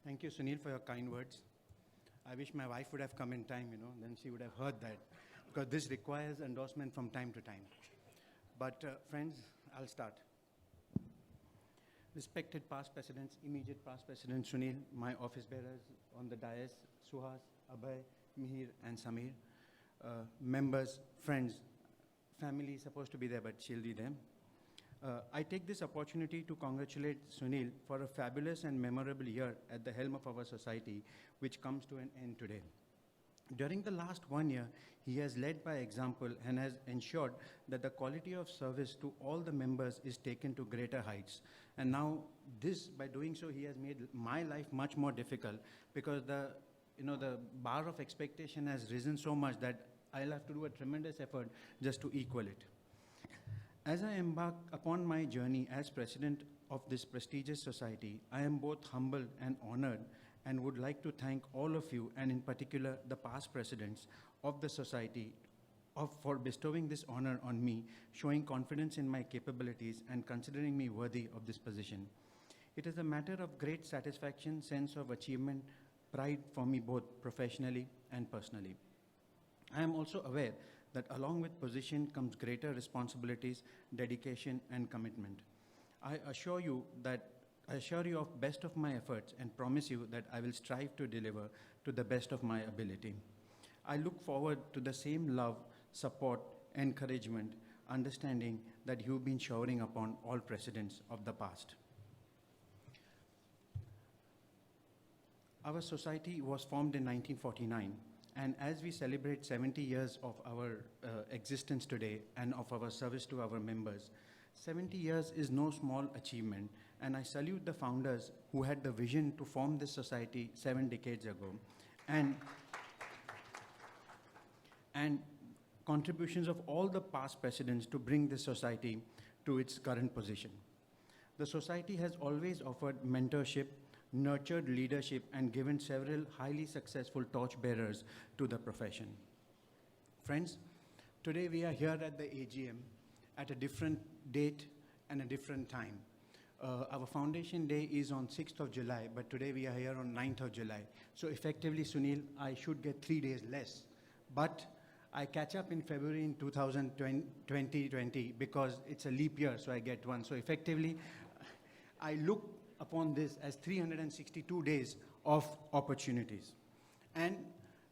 Thank you, Sunil, for your kind words. I wish my wife would have come in time, then she would have heard that, because this requires endorsement from time to time. But friends, I'll start. Respected past presidents, immediate past president Sunil, my office bearers on the dais, Suhas, Abhay, Mihir, and Samir, members, friends, family is supposed to be there, but she'll be them. I take this opportunity to congratulate Sunil for a fabulous and memorable year at the helm of our society, which comes to an end today. During the last 1 year, he has led by example and has ensured that the quality of service to all the members is taken to greater heights. And now by doing so, he has made my life much more difficult, because the bar of expectation has risen so much that I'll have to do a tremendous effort just to equal it. As I embark upon my journey as president of this prestigious society, I am both humbled and honored, and would like to thank all of you, and in particular the past presidents of the society, for bestowing this honor on me, showing confidence in my capabilities, and considering me worthy of this position. It is a matter of great satisfaction, sense of achievement, pride for me both professionally and personally. I am also aware that along with position comes greater responsibilities, dedication, and commitment. I assure you of best of my efforts and promise you that I will strive to deliver to the best of my ability. I look forward to the same love, support, encouragement, understanding that you've been showering upon all presidents of the past. Our society was formed in 1949. And as we celebrate 70 years of our existence today and of our service to our members, 70 years is no small achievement, and I salute the founders who had the vision to form this society 7 decades ago, and contributions of all the past presidents to bring this society to its current position. The society has always offered mentorship, nurtured leadership, and given several highly successful torchbearers to the profession. Friends, today we are here at the AGM at a different date and a different time. Our foundation day is on 6th of July, but today we are here on 9th of July. So effectively, Sunil, I should get 3 days less. But I catch up in February in 2020 because it's a leap year, so I get one. So effectively, I look upon this as 362 days of opportunities. And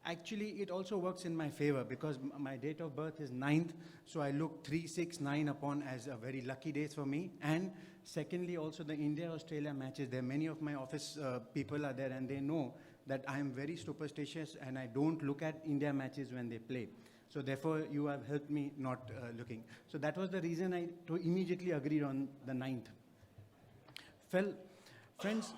actually, it also works in my favor because my date of birth is 9th, so I look 369 upon as a very lucky days for me. And secondly, also the India-Australia matches, there many of my office people are there, and they know that I am very superstitious and I don't look at India matches when they play. So therefore, you have helped me not looking. So that was the reason I immediately agreed on the 9th. Friends,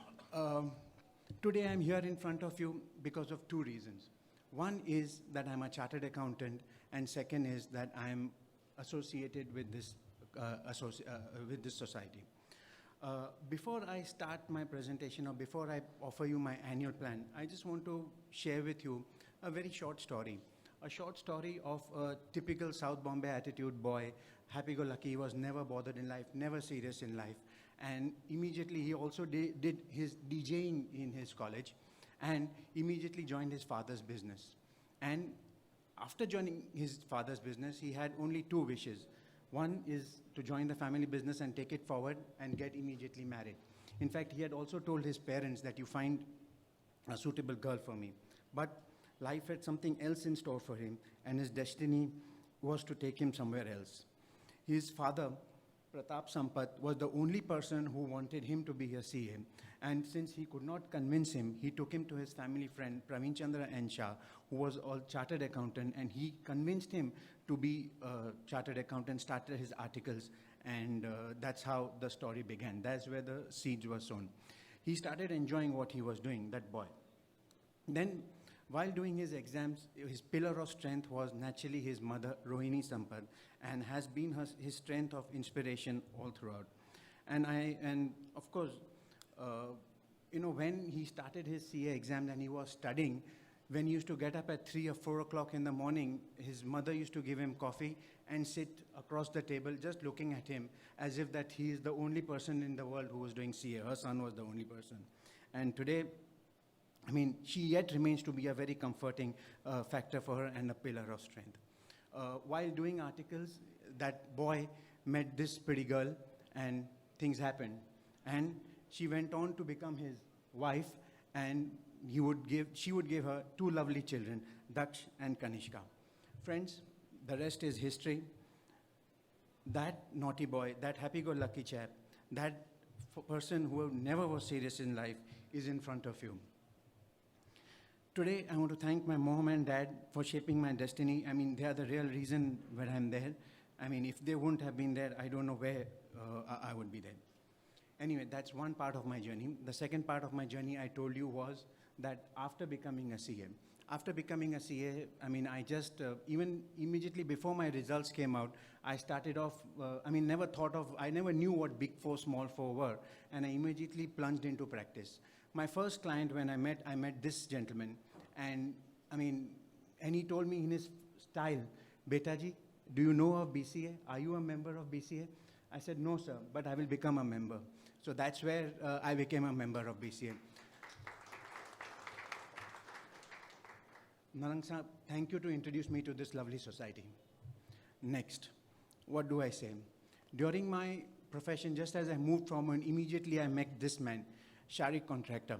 today I'm here in front of you because of 2 reasons. One is that I'm a chartered accountant, and second is that I'm associated with this society. Before I start my presentation, or before I offer you my annual plan, I just want to share with you a very short story. A short story of a typical South Bombay attitude boy, happy-go-lucky. He was never bothered in life, never serious in life. And immediately he also did his DJing in his college, and immediately joined his father's business. And after joining his father's business, he had only 2 wishes. One is to join the family business and take it forward and get immediately married. In fact, he had also told his parents that you find a suitable girl for me. But life had something else in store for him, and his destiny was to take him somewhere else. His father, Pratap Sampat, was the only person who wanted him to be a CA. And since he could not convince him, he took him to his family friend, Praveen Chandra N. Shah, who was a chartered accountant, and he convinced him to be a chartered accountant, started his articles, and that's how the story began. That's where the seeds were sown. He started enjoying what he was doing, that boy. Then, while doing his exams, his pillar of strength was naturally his mother, Rohini Sampat, and has been his strength of inspiration all throughout. And of course, when he started his CA exam and he was studying, when he used to get up at 3 or 4 o'clock in the morning, his mother used to give him coffee and sit across the table just looking at him as if that he is the only person in the world who was doing CA. Her son was the only person. And today, I mean, she yet remains to be a very comforting factor for her and a pillar of strength. While doing articles, that boy met this pretty girl and things happened. And she went on to become his wife, and she would give her two lovely children, Daksh and Kanishka. Friends, the rest is history. That naughty boy, that happy-go-lucky chap, that person who never was serious in life is in front of you. Today, I want to thank my mom and dad for shaping my destiny. I mean, they are the real reason where I'm there. I mean, if they wouldn't have been there, I don't know where I would be there. Anyway, that's one part of my journey. The second part of my journey, I told you, was that after becoming a CA, I mean, I just, even immediately before my results came out, I started off, I never knew what Big Four, Small Four were, and I immediately plunged into practice. My first client, when I met this gentleman, and I mean, and he told me in his style, Beta ji, do you know of BCA? Are you a member of BCA? I said, no, sir, but I will become a member. So that's where I became a member of BCA. Narang Sahab, thank you to introduce me to this lovely society. Next, what do I say? During my profession, just as I moved forward, immediately I met this man, Sharik Contractor.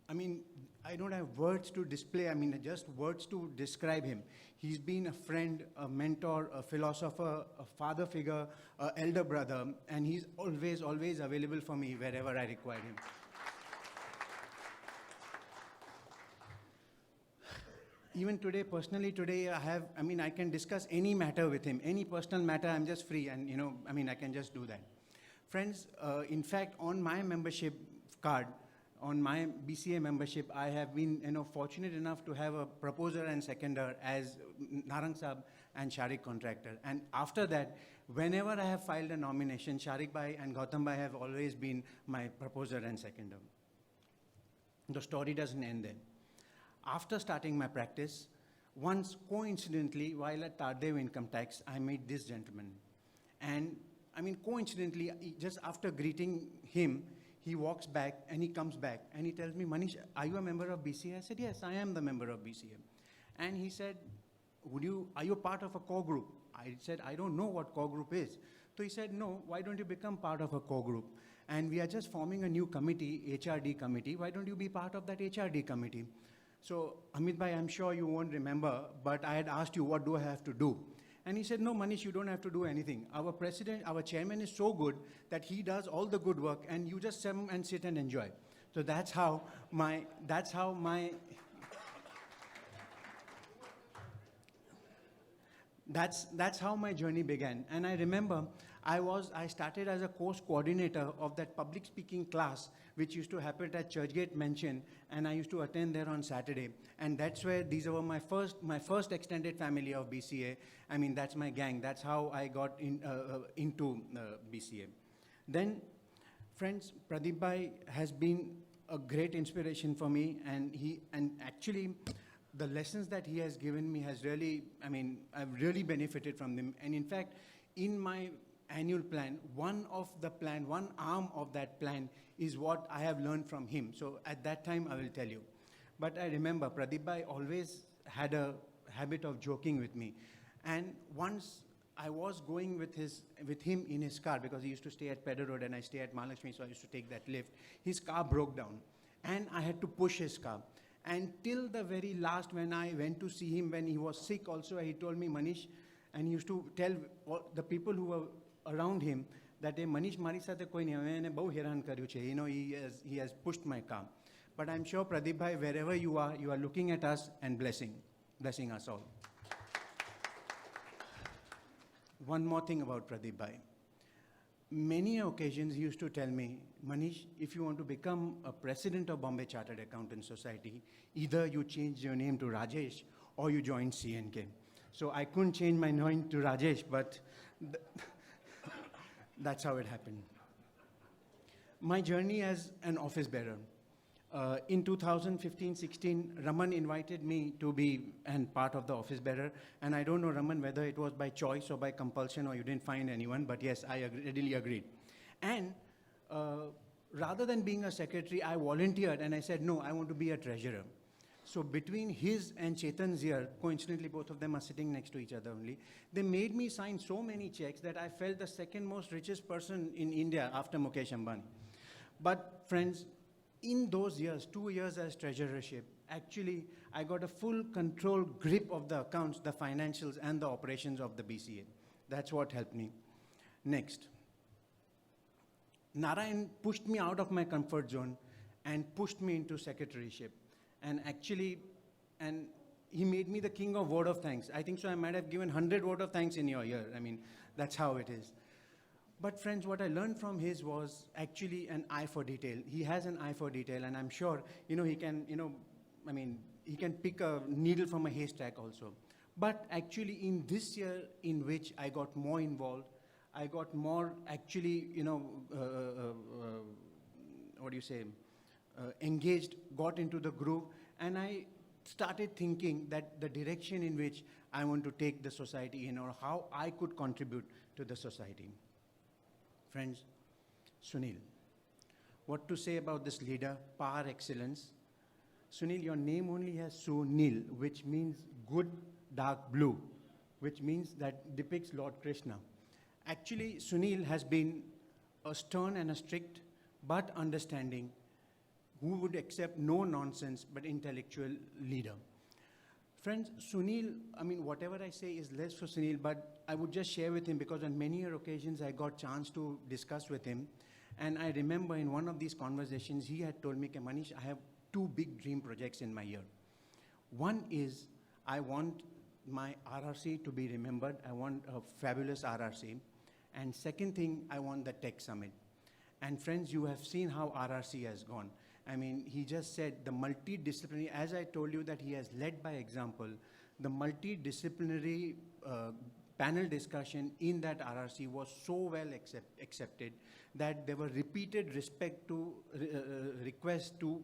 I mean, I don't have words to display, I mean, just words to describe him. He's been a friend, a mentor, a philosopher, a father figure, an elder brother, and he's always available for me wherever I require him. Even today, personally today, I can discuss any matter with him, any personal matter, I'm just free, and I can just do that. Friends, in fact, on my membership card, on my BCA membership, I have been fortunate enough to have a proposer and seconder as Narang Sahab and Sharik Contractor. And after that, whenever I have filed a nomination, Sharik Bhai and Gautam Bhai have always been my proposer and seconder. The story doesn't end there. After starting my practice, once coincidentally, while at Tardev Income Tax, I met this gentleman. And I mean, coincidentally, just after greeting him, he walks back and he comes back and he tells me, Manish, are you a member of BCA? I said, yes, I am the member of BCA. And he said, are you part of a core group? I said, I don't know what core group is. So he said, no, why don't you become part of a core group? And we are just forming a new committee, HRD committee. Why don't you be part of that HRD committee? So, Amit Bhai, I'm sure you won't remember, but I had asked you, what do I have to do? And he said, no, Manish, you don't have to do anything. Our chairman is so good that he does all the good work and you just sit and enjoy. So that's how my journey began. And I remember I started as a course coordinator of that public speaking class, which used to happen at Churchgate Mansion, and I used to attend there on Saturday. And that's where these were my first extended family of BCA. I mean, that's my gang. That's how I got into BCA. Then, friends, Pradeep Bhai has been a great inspiration for me, and actually, the lessons that he has given me has really, I've really benefited from them. And in fact, in my annual plan, one arm of that plan is what I have learned from him. So at that time, I will tell you. But I remember Pradeep Bhai always had a habit of joking with me. And once I was going with him in his car, because he used to stay at Pedder Road and I stay at Mahalakshmi, so I used to take that lift. His car broke down and I had to push his car. And till the very last, when I went to see him when he was sick also, he told me, Manish, and he used to tell the people who were around him that Manish mari sathe koi nahi maine bahut heran karyu chhe. He has pushed my car. But I'm sure Pradeep Bhai, wherever you are looking at us and blessing us all. One more thing about Pradeep Bhai. Many occasions he used to tell me, Manish, if you want to become a president of Bombay Chartered Accountants Society, either you change your name to Rajesh or you join CNK. So I couldn't change my name to Rajesh, but that's how it happened. My journey as an office bearer. In 2015-16, Raman invited me to be part of the office bearer. And I don't know, Raman, whether it was by choice or by compulsion or you didn't find anyone, but yes, I readily agreed. And rather than being a secretary, I volunteered and I said, no, I want to be a treasurer. So between his and Chetan's year, coincidentally both of them are sitting next to each other only, they made me sign so many checks that I felt the second most richest person in India after Mukesh Ambani. But friends, in those years, 2 years as treasurership, actually I got a full control grip of the accounts, the financials and the operations of the BCA. That's what helped me. Next. Narayan pushed me out of my comfort zone and pushed me into secretaryship. And actually, and he made me the king of word of thanks. I think so I might have given 100 word of thanks in your year. I mean, that's how it is. But friends, what I learned from his was actually an eye for detail. He has an eye for detail, and I'm sure, he can, he can pick a needle from a haystack also. But actually in this year in which I got more involved, I got more actually, engaged, got into the groove, and I started thinking that the direction in which I want to take the society in, or how I could contribute to the society. Friends, Sunil, what to say about this leader, par excellence? Sunil, your name only has Sunil, which means good dark blue, which means that depicts Lord Krishna. Actually, Sunil has been a stern and a strict, but understanding, who would accept no nonsense, but intellectual leader. Friends, Sunil, whatever I say is less for Sunil, but I would just share with him because on many occasions I got chance to discuss with him. And I remember in one of these conversations, he had told me, Manish, I have two big dream projects in my year. One is I want my RRC to be remembered. I want a fabulous RRC. And second thing, I want the tech summit. And friends, you have seen how RRC has gone. He just said the multidisciplinary, as I told you that he has led by example, the multidisciplinary panel discussion in that RRC was so well accepted that there were repeated requests to,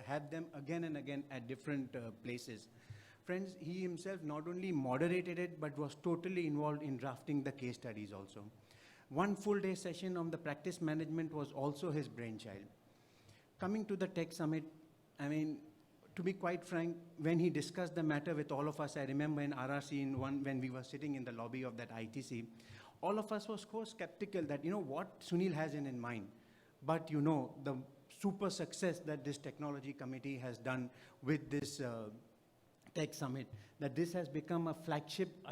have them again and again at different places. Friends, he himself not only moderated it, but was totally involved in drafting the case studies also. One full day session on the practice management was also his brainchild. Coming to the Tech Summit, to be quite frank, when he discussed the matter with all of us, I remember in RRC when we were sitting in the lobby of that ITC, all of us was so skeptical that, what Sunil has in mind. But, the super success that this technology committee has done with this Tech Summit, that this has become a flagship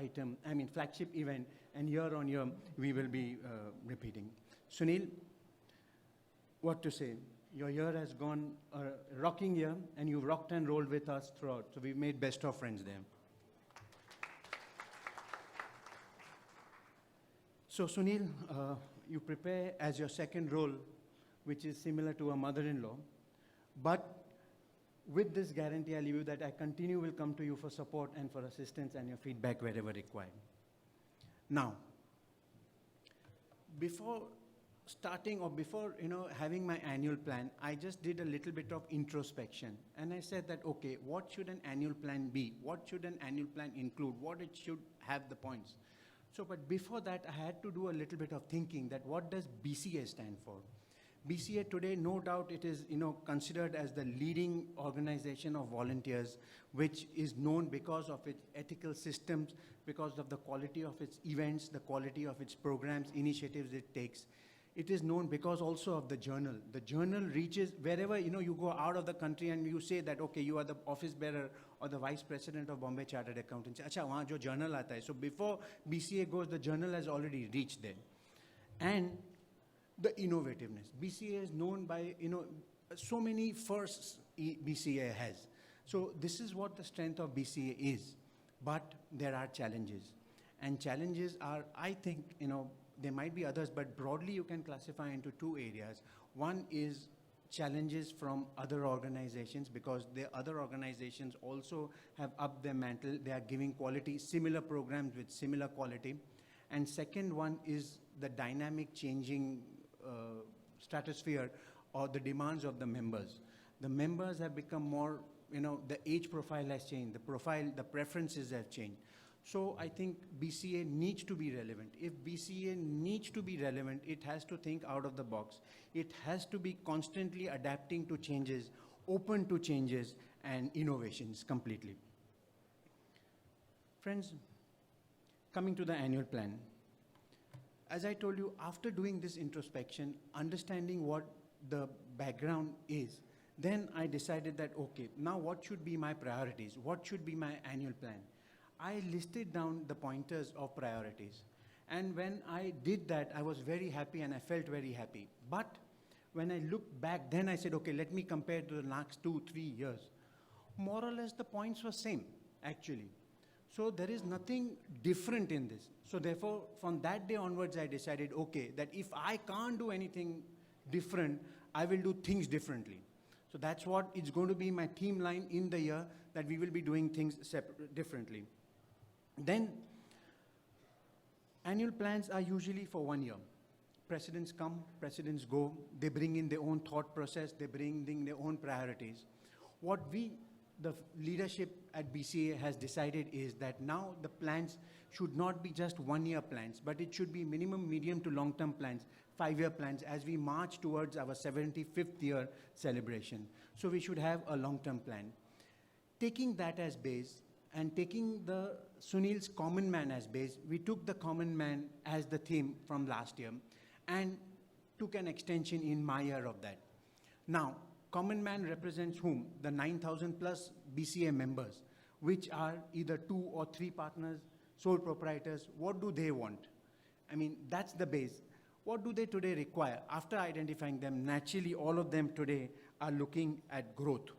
flagship event, and year on year, we will be repeating. Sunil, what to say? Your year has gone a rocking year, and you've rocked and rolled with us throughout. So we've made best of friends there. So Sunil, you prepare as your second role, which is similar to a mother-in-law. But with this guarantee, I leave you that I will come to you for support and for assistance and your feedback wherever required. Now, before starting or before having my annual plan, I just did a little bit of introspection, and I said that, okay, what should an annual plan be? What should an annual plan include? What it should have the points? So, but before that, I had to do a little bit of thinking that what does BCA stand for? BCA today, no doubt it is considered as the leading organization of volunteers, which is known because of its ethical systems, because of the quality of its events, the quality of its programs, initiatives it takes. It is known because also of the journal. The journal reaches wherever, you go out of the country and you say that, okay, you are the office bearer or the vice president of Bombay Chartered Accountants. Acha, wahan jo journal aata hai. So before BCA goes, the journal has already reached there. And the innovativeness. BCA is known by, so many firsts BCA has. So this is what the strength of BCA is. But there are challenges. And challenges are, I think, there might be others, but broadly you can classify into two areas. One is challenges from other organizations, because the other organizations also have upped their mantle. They are giving quality, similar programs with similar quality. And second one is the dynamic changing stratosphere or the demands of the members. The members have become more, the age profile has changed, the preferences have changed. So I think BCA needs to be relevant. If BCA needs to be relevant, it has to think out of the box. It has to be constantly adapting to changes, open to changes, and innovations completely. Friends, coming to the annual plan. As I told you, after doing this introspection, understanding what the background is, then I decided that, okay, now what should be my priorities? What should be my annual plan? I listed down the pointers of priorities. And when I did that, I was very happy and I felt very happy. But when I looked back, then I said, okay, let me compare to the next 2-3 years. More or less the points were same, actually. So there is nothing different in this. So therefore, from that day onwards, I decided, okay, that if I can't do anything different, I will do things differently. So that's what is going to be my theme line in the year, that we will be doing things differently. Then, annual plans are usually for 1 year. Presidents come, presidents go, they bring in their own thought process, they bring in their own priorities. What we, the leadership at BCA, has decided is that now the plans should not be just 1 year plans, but it should be minimum, medium to long-term plans, 5-year plans as we march towards our 75th year celebration. So we should have a long-term plan. Taking that as base and taking the Sunil's common man as base, we took the common man as the theme from last year and took an extension in my year of that. Now, common man represents whom? The 9,000 plus BCA members, which are either 2 or 3 partners, sole proprietors. What do they want? I mean, that's the base. What do they today require? After identifying them, naturally all of them today are looking at growth.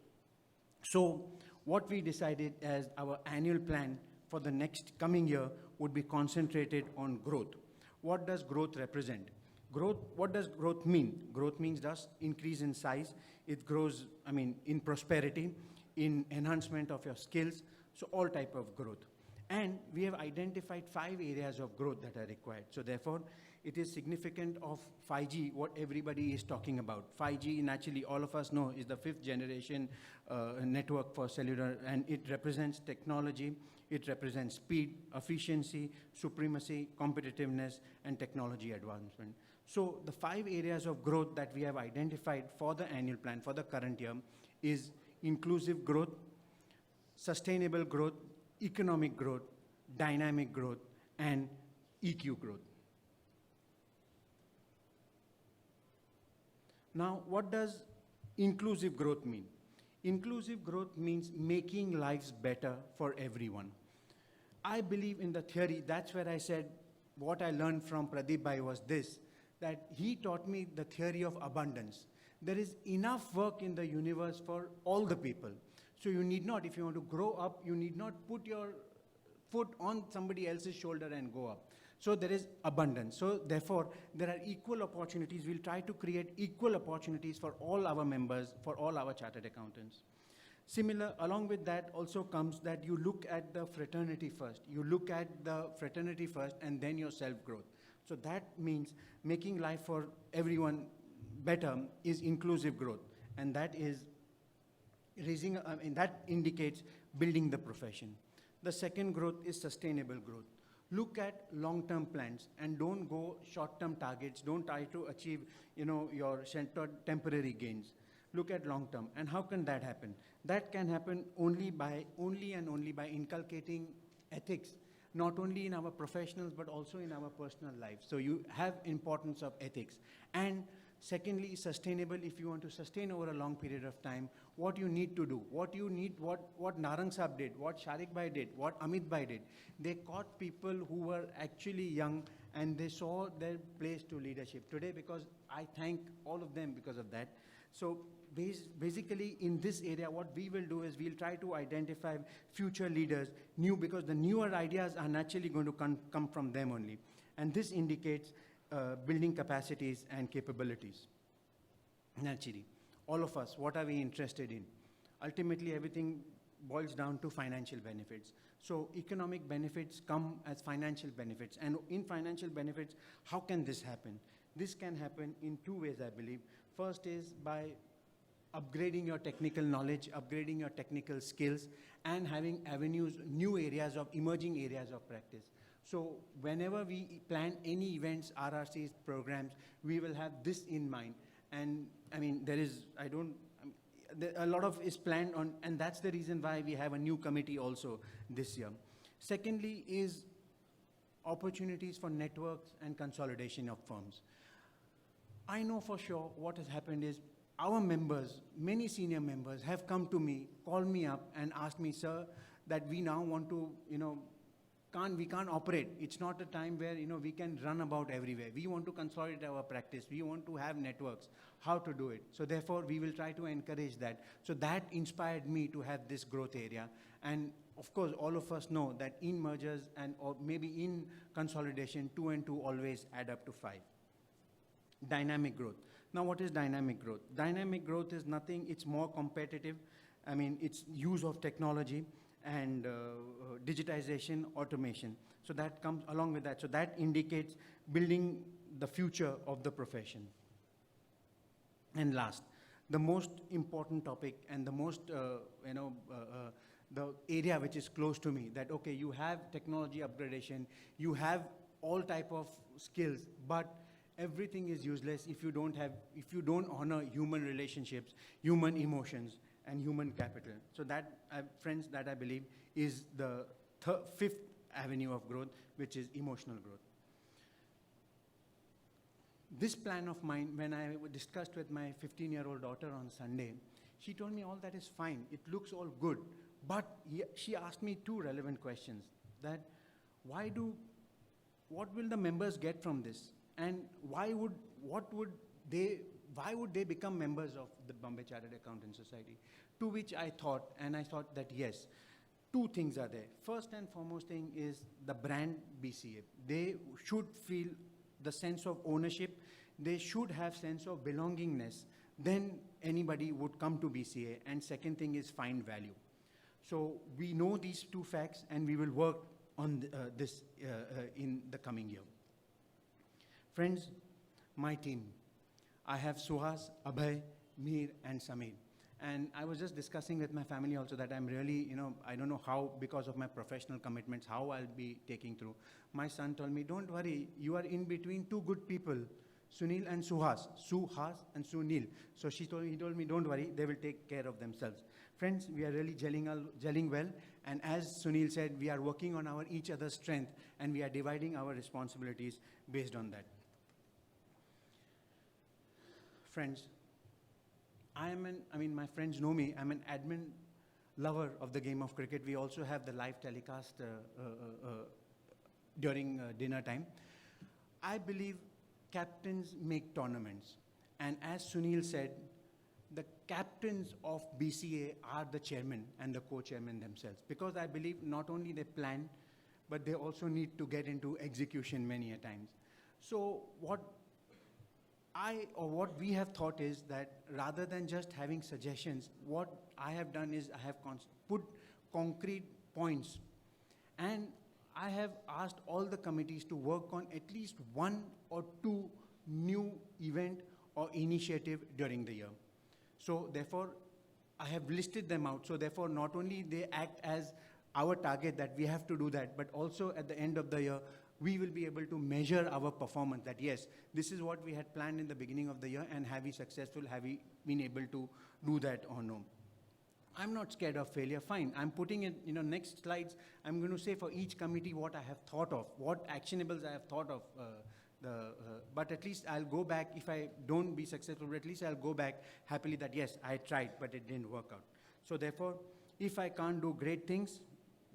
So what we decided as our annual plan for the next coming year would be concentrated on growth. What does growth represent? Growth, what does growth mean? Growth means just increase in size. It grows, I mean, in prosperity, in enhancement of your skills, so all type of growth. And we have identified 5 areas of growth that are required. So therefore, it is significant of 5G, what everybody is talking about. 5G, naturally, all of us know, is the 5th generation network for cellular, and it represents technology, it represents speed, efficiency, supremacy, competitiveness, and technology advancement. So the 5 areas of growth that we have identified for the annual plan for the current year is inclusive growth, sustainable growth, economic growth, dynamic growth, and EQ growth. Now, what does inclusive growth mean? Inclusive growth means making lives better for everyone. I believe in the theory. That's where I said what I learned from Pradeep Bhai was this, that he taught me the theory of abundance. There is enough work in the universe for all the people. So you need not, if you want to grow up, you need not put your foot on somebody else's shoulder and go up. So there is abundance. So therefore, there are equal opportunities. We'll try to create equal opportunities for all our members, for all our chartered accountants. Similar, along with that also comes that you look at the fraternity first. You look at the fraternity first and then your self-growth. So that means making life for everyone better is inclusive growth. And that is raising, that indicates building the profession. The second growth is sustainable growth. Look at long-term plans and don't go short-term targets. Don't try to achieve, your temporary gains. Look at long-term. And how can that happen? That can happen only and only by inculcating ethics, not only in our professionals, but also in our personal lives. So you have importance of ethics. And secondly, sustainable. If you want to sustain over a long period of time, what you need to do, what Narang Saab did, what Sharik Bhai did, what Amit Bhai did. They caught people who were actually young and they saw their place to leadership. Today, because I thank all of them because of that. So basically in this area, what we will do is we'll try to identify future leaders, because the newer ideas are naturally going to come from them only. And this indicates building capacities and capabilities. Naturally, all of us, what are we interested in? Ultimately, everything boils down to financial benefits. So economic benefits come as financial benefits. And in financial benefits, how can this happen? This can happen in 2 ways, I believe. First is by upgrading your technical knowledge, upgrading your technical skills, and having avenues, new areas of, emerging areas of practice. So whenever we plan any events, RRCs, programs, we will have this in mind. And I mean, there is, a lot of is planned on, and that's the reason why we have a new committee also this year. Secondly is opportunities for networks and consolidation of firms. I know for sure what has happened is our members, many senior members have come to me, called me up and asked me, sir, that we now want to, we can't operate. It's not a time where, we can run about everywhere. We want to consolidate our practice. We want to have networks, how to do it. So therefore, we will try to encourage that. So that inspired me to have this growth area. And of course, all of us know that in mergers and or maybe in consolidation, 2 and 2 always add up to 5. Dynamic growth. Now, what is dynamic growth? Dynamic growth is nothing, it's more competitive. I mean, it's use of technology and digitization, automation. So that comes along with that. So that indicates building the future of the profession. And last, the most important topic and the most, the area which is close to me, that, okay, you have technology upgradation, you have all type of skills, but everything is useless if you don't honor human relationships, human emotions, and human capital. So that, friends, that I believe is the fifth avenue of growth, which is emotional growth. This plan of mine, when I discussed with my 15-year-old daughter on Sunday, she told me all that is fine, it looks all good, but she asked me 2 relevant questions, that what will the members get from this? And why would they become members of the Bombay Chartered Accountants Society? To which I thought that yes, 2 things are there. First and foremost thing is the brand BCA. They should feel the sense of ownership. They should have sense of belongingness. Then anybody would come to BCA. And second thing is find value. So we know these 2 facts, and we will work on this in the coming year. Friends, my team, I have Suhas, Abhay, Mihir, and Samir. And I was just discussing with my family also that I'm really, I don't know how, because of my professional commitments, how I'll be taking through. My son told me, don't worry, you are in between 2 good people, Sunil and Suhas and Sunil. So he told me, don't worry, they will take care of themselves. Friends, we are really gelling well. And as Sunil said, we are working on each other's strength, and we are dividing our responsibilities based on that. Friends, my friends know me, I'm an admin lover of the game of cricket. We also have the live telecast during dinner time. I believe captains make tournaments. And as Sunil said, the captains of BCA are the chairman and the co-chairman themselves. Because I believe not only they plan, but they also need to get into execution many a times. So what we have thought is that rather than just having suggestions, what I have done is I have put concrete points, and I have asked all the committees to work on at least 1 or 2 new event or initiative during the year. So therefore, I have listed them out. So therefore, not only they act as our target that we have to do that, but also at the end of the year, we will be able to measure our performance, that yes, this is what we had planned in the beginning of the year, and have we successful, have we been able to do that or no? I'm not scared of failure, fine. I'm putting it, next slides, I'm going to say for each committee what I have thought of, what actionables I have thought of, but at least I'll go back, if I don't be successful, but at least I'll go back happily that yes, I tried, but it didn't work out. So therefore, if I can't do great things,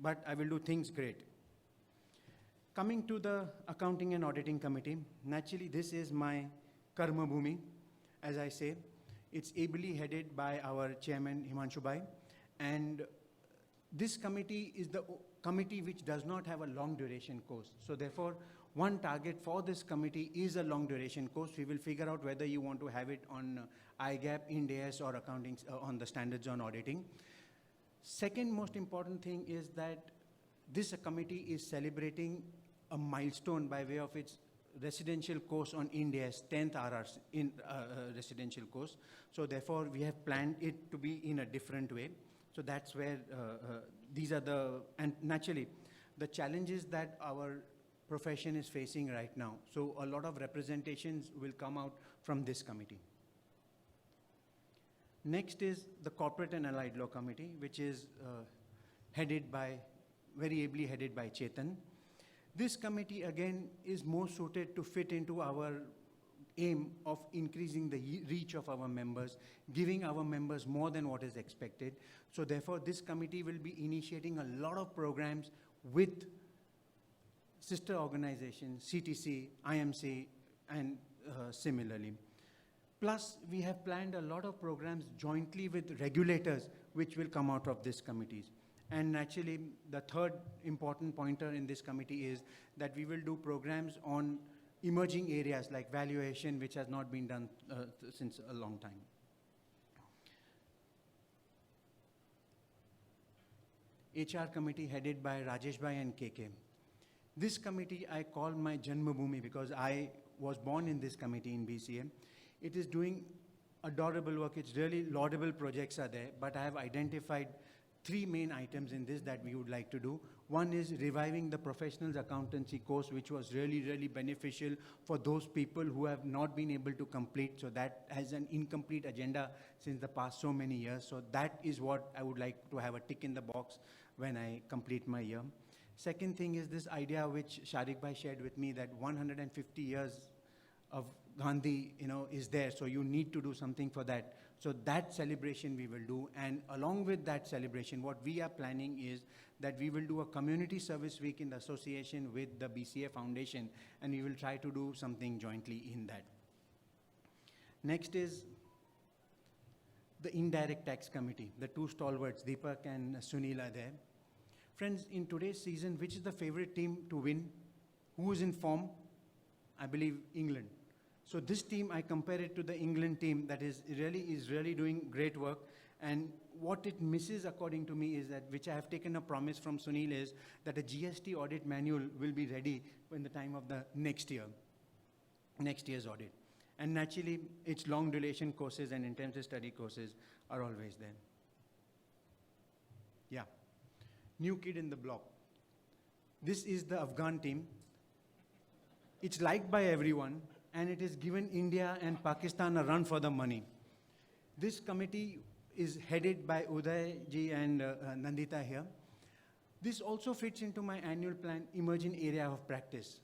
but I will do things great. Coming to the Accounting and Auditing Committee, naturally this is my Karma Bhumi, as I say. It's ably headed by our chairman, Himanshu Bhai. And this committee is the committee which does not have a long duration course. So therefore, one target for this committee is a long duration course. We will figure out whether you want to have it on IGAP, Ind AS, or accounting on the standards on auditing. Second most important thing is that this committee is celebrating a milestone by way of its residential course on Ind AS, 10th RRC in residential course. So therefore, we have planned it to be in a different way. So that's where these are and naturally, the challenges that our profession is facing right now. So a lot of representations will come out from this committee. Next is the Corporate and Allied Law Committee, which is very ably headed by Chetan. This committee, again, is more suited to fit into our aim of increasing the reach of our members, giving our members more than what is expected. So therefore, this committee will be initiating a lot of programs with sister organizations, CTC, IMC, and similarly. Plus, we have planned a lot of programs jointly with regulators, which will come out of these committees. And actually, the third important pointer in this committee is that we will do programs on emerging areas like valuation, which has not been done since a long time. HR committee headed by Rajesh Bhai and KK. This committee I call my Janmabhoomi because I was born in this committee in BCA. It is doing adorable work. It's really laudable projects are there, but I have identified 3 main items in this that we would like to do. One is reviving the professionals accountancy course, which was really, really beneficial for those people who have not been able to complete. So that has an incomplete agenda since the past so many years. So that is what I would like to have a tick in the box when I complete my year. Second thing is this idea which Sharik Bhai shared with me that 150 years of Gandhi, is there. So you need to do something for that. So that celebration we will do. And along with that celebration, what we are planning is that we will do a community service week in association with the BCA Foundation, and we will try to do something jointly in that. Next is the Indirect Tax Committee. The 2 stalwarts, Deepak and Sunil, are there. Friends, in today's season, which is the favorite team to win? Who is in form? I believe England. So this team, I compare it to the England team that is really doing great work. And what it misses, according to me, is that, which I have taken a promise from Sunil, is that a GST audit manual will be ready in the time of the next year's audit. And naturally, its long duration courses and intensive study courses are always there. Yeah. New kid in the block. This is the Afghan team. It's liked by everyone, and it has given India and Pakistan a run for the money. This committee is headed by Uday ji and Nandita here. This also fits into my annual plan, emerging area of practice.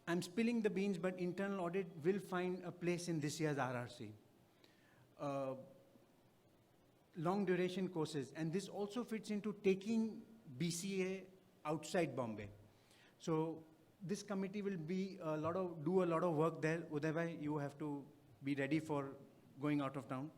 I'm spilling the beans, but internal audit will find a place in this year's RRC. Long duration courses, and this also fits into taking BCA outside Bombay. So this committee will be do a lot of work there. Uday, you have to be ready for going out of town.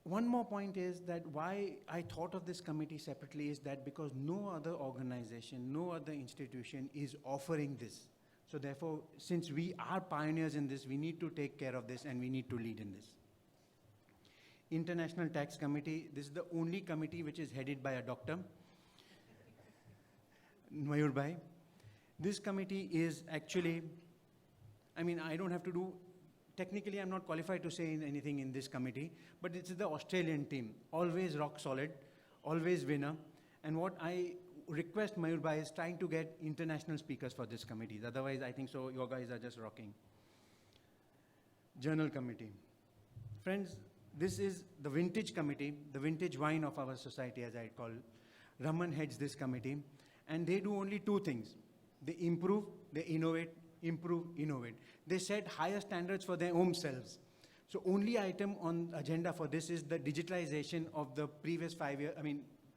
One more point is that why I thought of this committee separately is that because no other organization, no other institution is offering this. So therefore, since we are pioneers in this, we need to take care of this and we need to lead in this. International Tax Committee, this is the only committee which is headed by a doctor, Mayur Bhai. This committee is actually, I don't have to do, technically I'm not qualified to say anything in this committee, but it's the Australian team, always rock solid, always winner. And what I request Mayur Bhai is trying to get international speakers for this committee. Otherwise, I think so, your guys are just rocking. Journal Committee. Friends, this is the vintage committee, the vintage wine of our society, as I call. Raman heads this committee, and they do only 2 things. They improve, they innovate, improve, innovate. They set higher standards for their own selves. So only item on agenda for this is the digitalization of the previous 5 years,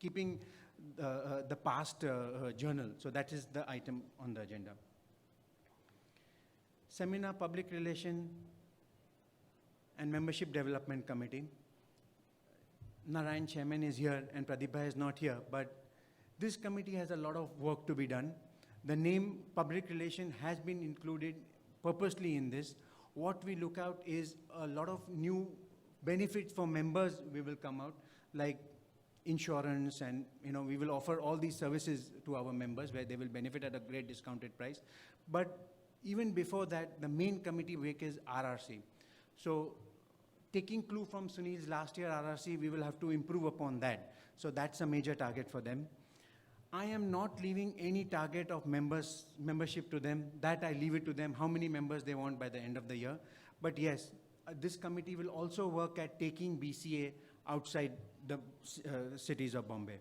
keeping the past journal. So that is the item on the agenda. Seminar, Public Relation and Membership Development Committee. Narayan Chairman is here and Pradeep Bhai is not here, but this committee has a lot of work to be done. The name Public Relation has been included purposely in this. What we look out is a lot of new benefits for members we will come out, like insurance, and we will offer all these services to our members where they will benefit at a great discounted price. But even before that, the main committee week is RRC. So taking clue from Sunil's last year RRC, we will have to improve upon that. So that's a major target for them. I am not leaving any target of membership to them. That I leave it to them, how many members they want by the end of the year. But yes, this committee will also work at taking BCA outside the cities of Bombay.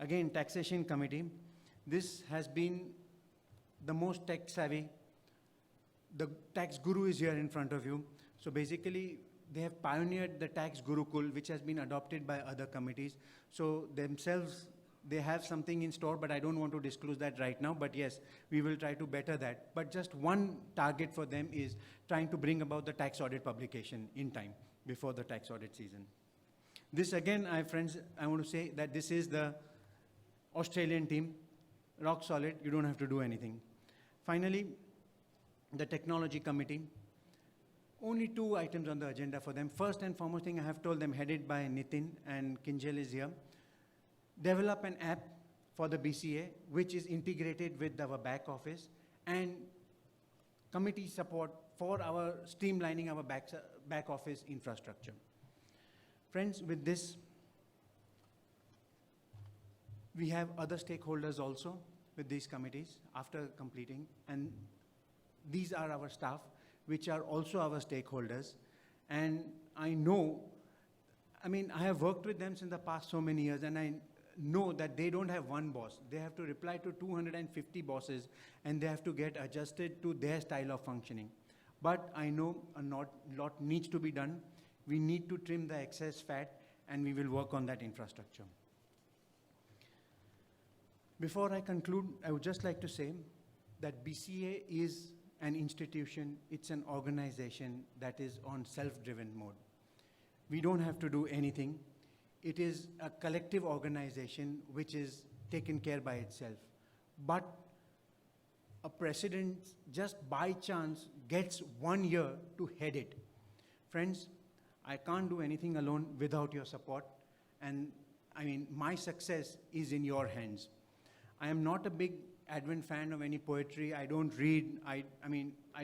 Again, Taxation Committee. This has been the most tech savvy. The tax guru is here in front of you. So basically, they have pioneered the tax gurukul, which has been adopted by other committees. So themselves, they have something in store, but I don't want to disclose that right now. But yes, we will try to better that. But just one target for them is trying to bring about the tax audit publication in time before the tax audit season. This again, friends, I want to say that this is the Australian team, rock solid, you don't have to do anything. Finally, the Technology Committee. Only 2 items on the agenda for them. First and foremost thing I have told them, headed by Nitin, and Kinjal is here. Develop an app for the BCA, which is integrated with our back office, and committee support for our streamlining our back office infrastructure. Friends, with this, we have other stakeholders also with these committees after completing, and these are our staff, which are also our stakeholders. And I know, I have worked with them since the past so many years, and I know that they don't have one boss. They have to reply to 250 bosses, and they have to get adjusted to their style of functioning. But I know a lot needs to be done. We need to trim the excess fat, and we will work on that infrastructure. Before I conclude, I would just like to say that BCA is an institution, it's an organization that is on self-driven mode. We don't have to do anything. It is a collective organization which is taken care by itself. But a president just by chance gets 1 year to head it. Friends, I can't do anything alone without your support. And my success is in your hands. I am not a big Advent fan of any poetry. I don't read, I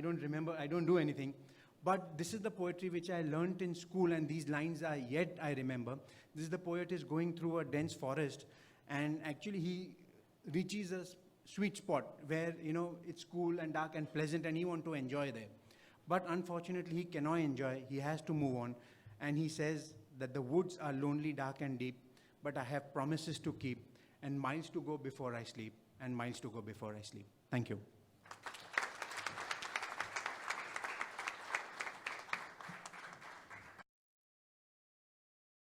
don't remember, I don't do anything. But this is the poetry which I learn't in school, and these lines are yet I remember. This is the poet is going through a dense forest, and actually he reaches a sweet spot where, it's cool and dark and pleasant, and he wants to enjoy there. But unfortunately, he cannot enjoy. He has to move on. And he says that the woods are lonely, dark and deep, but I have promises to keep, and miles to go before I sleep, and miles to go before I sleep. Thank you.